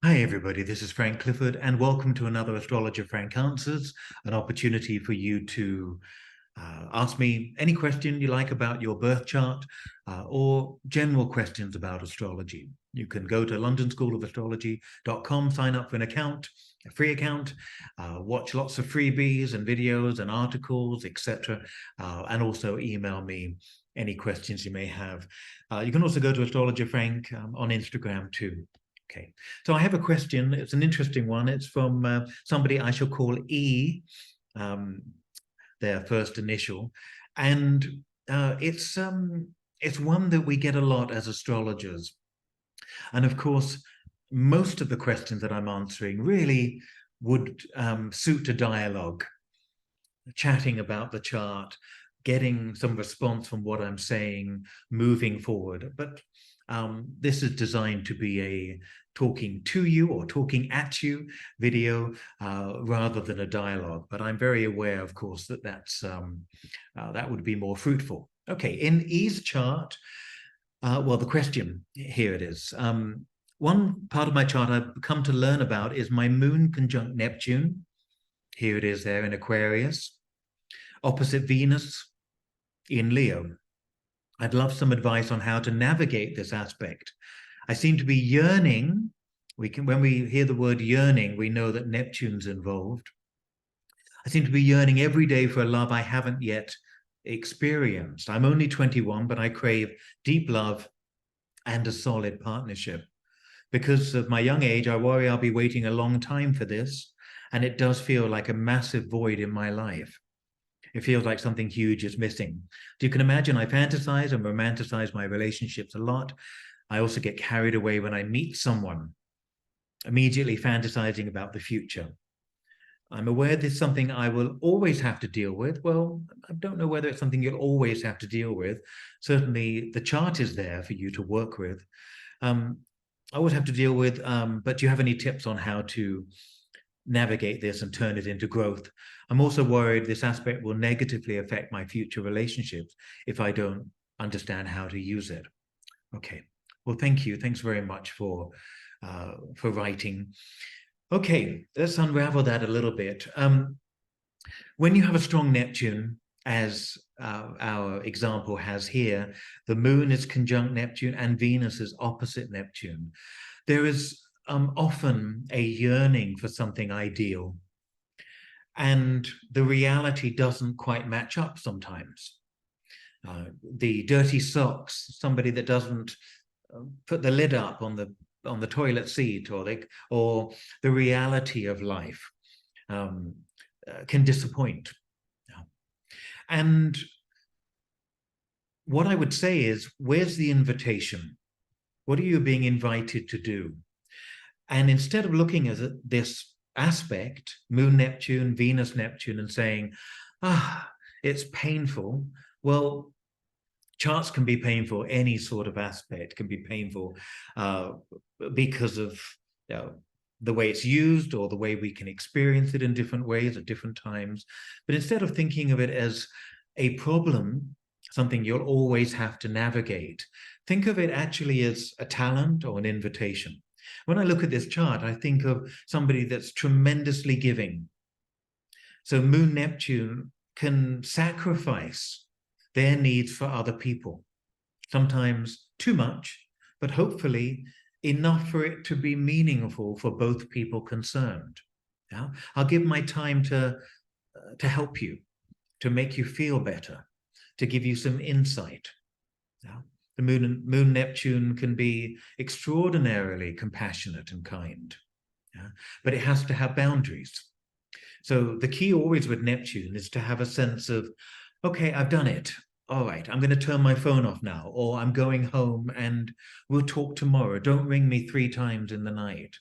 Hi everybody, this is Frank Clifford and welcome to another Astrologer Frank Answers, an opportunity for you to ask me any question you like about your birth chart or general questions about astrology. You can go to londonschoolastrastrology.com, sign up for an account, a free account, watch lots of freebies and videos and articles, etc. And also email me any questions you may have. You can also go to Astrologer Frank on Instagram too. Okay, so I have a question. It's an interesting one. It's from somebody I shall call E, their first initial, and it's one that we get a lot as astrologers. And of course, most of the questions that I'm answering really would suit a dialogue, chatting about the chart, getting some response from what I'm saying, moving forward. But this is designed to be a talking to you or talking at you video rather than a dialogue. But I'm very aware, of course, that that would be more fruitful. Okay, in E's chart, well, the question, here it is. One part of my chart I've come to learn about is my moon conjunct Neptune. Here it is there in Aquarius, opposite Venus in Leo. I'd love some advice on how to navigate this aspect. I seem to be yearning. When we hear the word yearning, we know that Neptune's involved. I seem to be yearning every day for a love I haven't yet experienced. I'm only 21, but I crave deep love and a solid partnership. Because of my young age, I worry I'll be waiting a long time for this, and it does feel like a massive void in my life. It feels like something huge is missing. So you can imagine I fantasize and romanticize my relationships a lot. I also get carried away when I meet someone, immediately fantasizing about the future. I'm aware this is something I will always have to deal with. Well, I don't know whether it's something you'll always have to deal with. Certainly the chart is there for you to work with. I always have to deal with, but do you have any tips on how to navigate this and turn it into growth? I'm also worried this aspect will negatively affect my future relationships if I don't understand how to use it. Okay, well, thank you. Thanks very much for writing. Okay, let's unravel that a little bit. When you have a strong Neptune, as our example has here, the moon is conjunct Neptune and Venus is opposite Neptune. There is often a yearning for something ideal, and the reality doesn't quite match up sometimes. The dirty socks, somebody that doesn't put the lid up on the toilet seat, or the reality of life can disappoint. And what I would say is, where's the invitation? What are you being invited to do? And instead of looking at this aspect, Moon Neptune, Venus Neptune, and saying, it's painful. Well, charts can be painful. Any sort of aspect can be painful because of the way it's used or the way we can experience it in different ways at different times. But instead of thinking of it as a problem, something you'll always have to navigate, think of it actually as a talent or an invitation. When I look at this chart, I think of somebody that's tremendously giving. So Moon Neptune can sacrifice their needs for other people, sometimes too much, but hopefully enough for it to be meaningful for both people concerned. Yeah? I'll give my time to help you, to make you feel better, to give you some insight. Yeah? The Moon Neptune can be extraordinarily compassionate and kind, but it has to have boundaries. So the key always with Neptune is to have a sense of, okay, I've done it. All right, I'm going to turn my phone off now, or I'm going home and we'll talk tomorrow. Don't ring me 3 times in the night.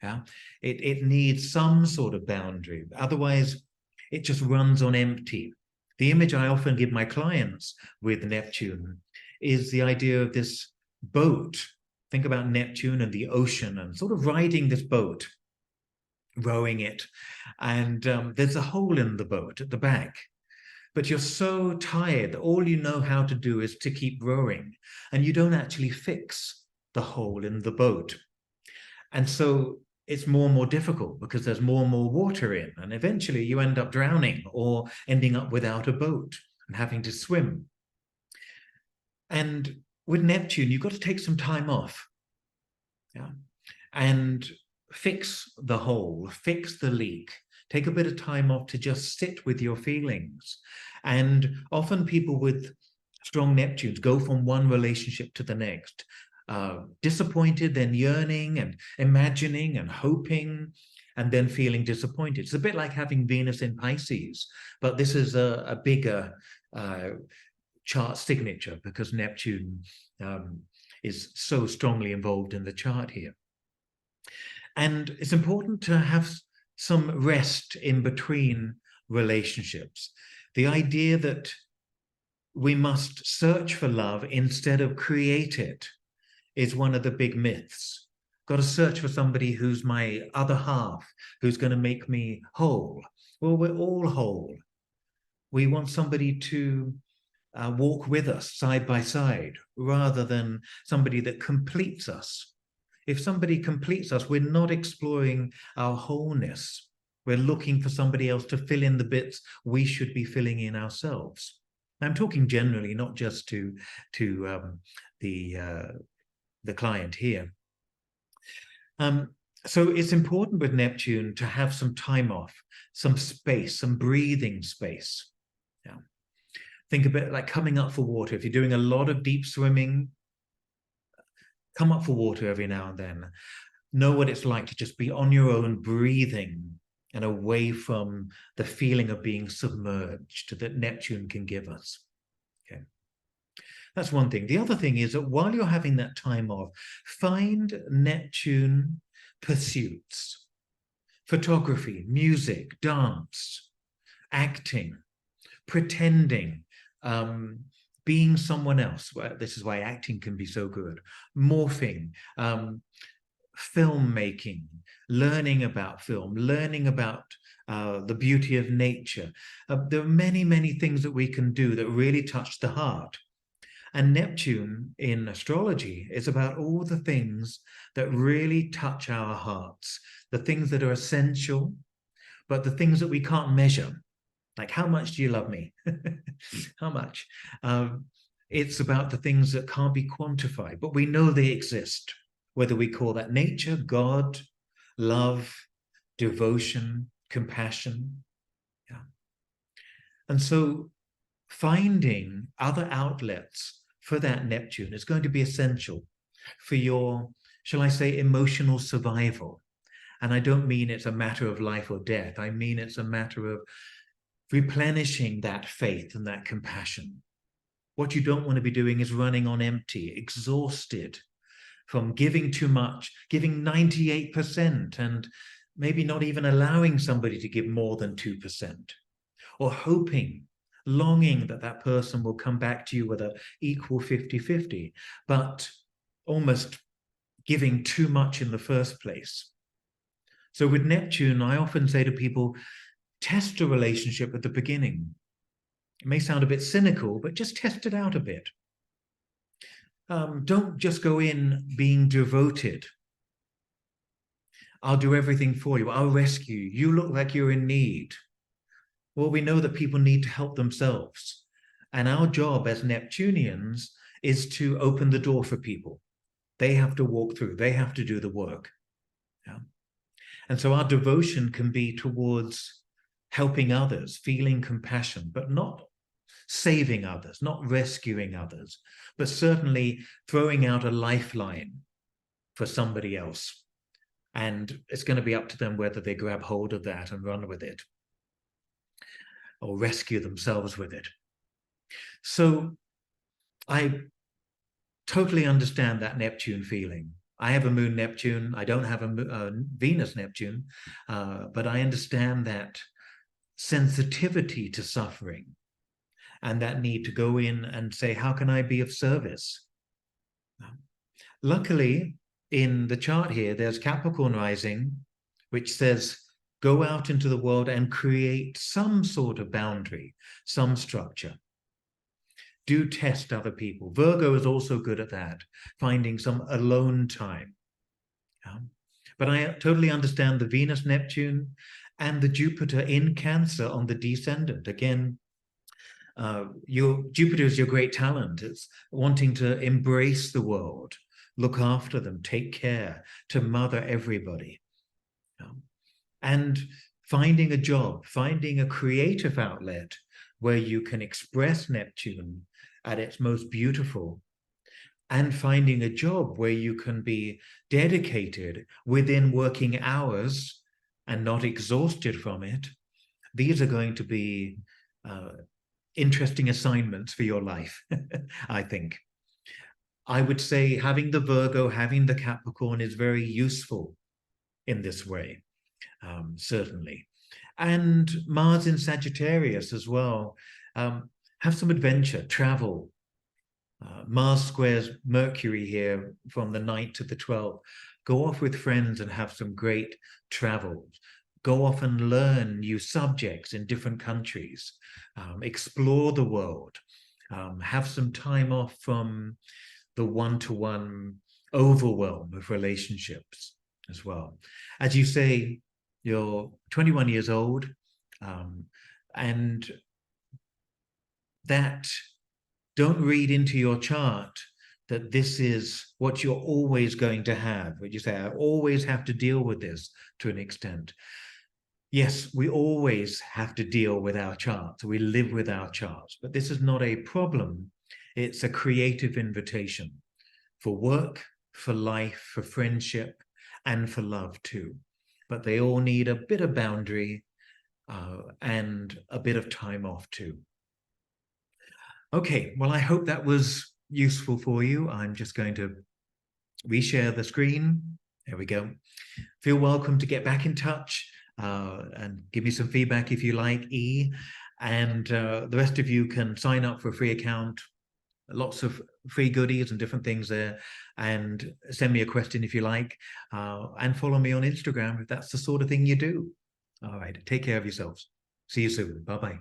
Yeah, it needs some sort of boundary. Otherwise, it just runs on empty. The image I often give my clients with Neptune is the idea of this boat. Think about Neptune and the ocean and sort of riding this boat, rowing it. And there's a hole in the boat at the back. But you're so tired that all you know how to do is to keep rowing, and you don't actually fix the hole in the boat. And so it's more and more difficult because there's more and more water in, and eventually you end up drowning or ending up without a boat and having to swim. And with Neptune, you've got to take some time off, yeah, and fix the hole, fix the leak. Take a bit of time off to just sit with your feelings. And often people with strong Neptunes go from one relationship to the next, disappointed, then yearning and imagining and hoping, and then feeling disappointed. It's a bit like having Venus in Pisces, but this is a bigger chart signature because Neptune is so strongly involved in the chart here. And it's important to have some rest in between relationships. The idea that we must search for love instead of create it is one of the big myths. Got to search for somebody who's my other half, who's going to make me whole. Well, we're all whole. We want somebody to walk with us side by side rather than somebody that completes us. If somebody completes us, we're not exploring our wholeness. We're looking for somebody else to fill in the bits we should be filling in ourselves. I'm talking generally, not just to the client here. So it's important with Neptune to have some time off, some space, some breathing space. Yeah. Think of it like coming up for water. If you're doing a lot of deep swimming, come up for water every now and then. Know what it's like to just be on your own, breathing and away from the feeling of being submerged that Neptune can give us. Okay. That's one thing. The other thing is that while you're having that time off, find Neptune pursuits. Photography, music, dance, acting, pretending, being someone else. This is why acting can be so good. Morphing, filmmaking, learning about film, learning about the beauty of nature. There are many, many things that we can do that really touch the heart. And Neptune in astrology is about all the things that really touch our hearts, the things that are essential, but the things that we can't measure. Like, how much do you love me? How much? It's about the things that can't be quantified, but we know they exist, whether we call that nature, God, love, devotion, compassion. Yeah. And so finding other outlets for that Neptune is going to be essential for your, shall I say, emotional survival. And I don't mean it's a matter of life or death. I mean it's a matter of replenishing that faith and that compassion. What you don't want to be doing is running on empty, exhausted from giving too much, giving 98%, and maybe not even allowing somebody to give more than 2%, or hoping, longing that that person will come back to you with an equal 50-50, but almost giving too much in the first place. So with Neptune, I often say to people, test a relationship at the beginning. It may sound a bit cynical, but just test it out a bit. Don't just go in being devoted. I'll do everything for you. I'll rescue you. You look like you're in need. Well, we know that people need to help themselves. And our job as Neptunians is to open the door for people. They have to walk through. They have to do the work. Yeah. And so our devotion can be towards helping others, feeling compassion, but not saving others, not rescuing others, but certainly throwing out a lifeline for somebody else. And it's going to be up to them whether they grab hold of that and run with it or rescue themselves with it. So I totally understand that Neptune feeling. I have a moon Neptune. I don't have a Venus Neptune, but I understand that sensitivity to suffering and that need to go in and say, how can I be of service? Luckily, in the chart here, there's Capricorn rising, which says, go out into the world and create some sort of boundary, some structure. Do test other people. Virgo is also good at that, finding some alone time. But I totally understand the Venus, Neptune, and the Jupiter in Cancer on the descendant. Again, your Jupiter is your great talent. It's wanting to embrace the world, look after them, take care, to mother everybody. And finding a job, finding a creative outlet where you can express Neptune at its most beautiful, and finding a job where you can be dedicated within working hours and not exhausted from it. These are going to be interesting assignments for your life, I think. I would say having the Virgo, having the Capricorn is very useful in this way, certainly. And Mars in Sagittarius as well. Have some adventure, travel. Mars squares Mercury here from the 9th to the 12th. Go off with friends and have some great travels. Go off and learn new subjects in different countries. Explore the world. Have some time off from the one-to-one overwhelm of relationships as well. As you say, you're 21 years old, and that, don't read into your chart that this is what you're always going to have. What you say, I always have to deal with this to an extent. Yes, we always have to deal with our charts. We live with our charts, but this is not a problem. It's a creative invitation for work, for life, for friendship, and for love too. But they all need a bit of boundary and a bit of time off too. Okay, well, I hope that was useful for you. I'm just going to reshare the screen. There we go. Feel welcome to get back in touch and give me some feedback if you like, E. And the rest of you can sign up for a free account. Lots of free goodies and different things there. And send me a question if you like. And follow me on Instagram if that's the sort of thing you do. All right, take care of yourselves. See you soon. Bye-bye.